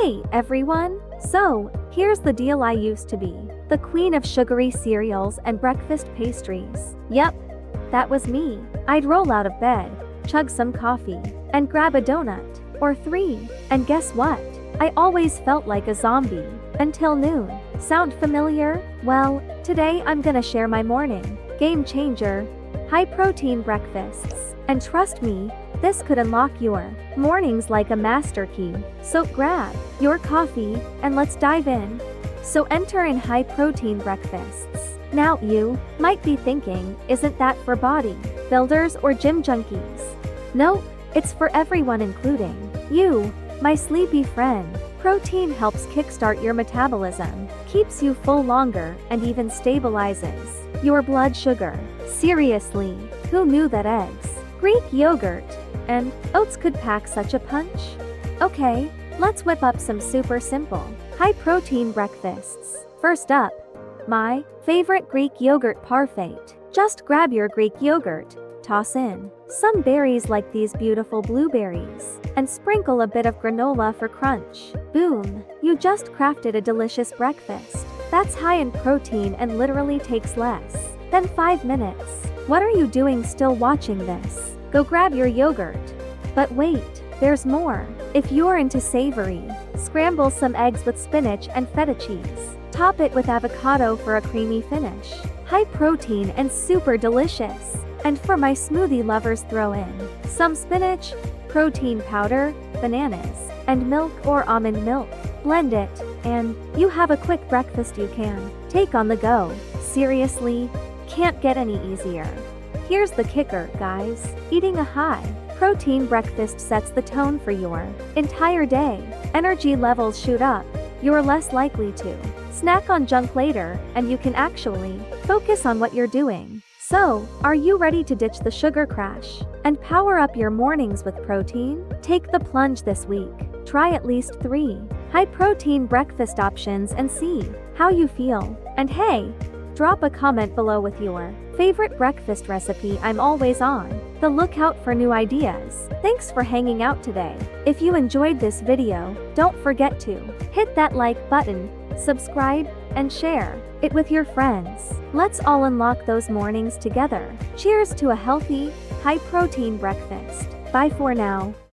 Hey everyone! So, here's the deal. I used to be the queen of sugary cereals and breakfast pastries. Yep, that was me. I'd roll out of bed, chug some coffee, and grab a donut or three. And guess what? I always felt like a zombie until noon. Sound familiar? Well, today I'm gonna share my morning game changer, high protein breakfasts. And trust me, this could unlock your mornings like a master key. So grab your coffee and let's dive in. So enter in high protein breakfasts. Now you might be thinking, isn't that for body builders or gym junkies? Nope, it's for everyone including you, my sleepy friend. Protein helps kickstart your metabolism, keeps you full longer, and even stabilizes your blood sugar. Seriously, who knew that eggs, Greek yogurt, and oats could pack such a punch? Okay, let's whip up some super simple, high-protein breakfasts. First up, my favorite Greek yogurt parfait. Just grab your Greek yogurt, toss in some berries like these beautiful blueberries, and sprinkle a bit of granola for crunch. Boom! You just crafted a delicious breakfast that's high in protein and literally takes less than 5 minutes. What are you doing still watching this? Go grab your yogurt. But wait, there's more. If you're into savory, scramble some eggs with spinach and feta cheese. Top it with avocado for a creamy finish. High protein and super delicious. And for my smoothie lovers, throw in some spinach, protein powder, bananas, and milk or almond milk. Blend it, and you have a quick breakfast you can take on the go. Seriously, can't get any easier. Here's the kicker, guys. Eating a high-protein breakfast sets the tone for your entire day. Energy levels shoot up, you're less likely to snack on junk later, and you can actually focus on what you're doing. So, are you ready to ditch the sugar crash and power up your mornings with protein? Take the plunge this week. Try at least 3 high-protein breakfast options and see how you feel. And hey, drop a comment below with your favorite breakfast recipe. I'm always on the lookout for new ideas. Thanks for hanging out today. If you enjoyed this video, don't forget to hit that like button, subscribe, and share it with your friends. Let's all unlock those mornings together. Cheers to a healthy, high-protein breakfast. Bye for now.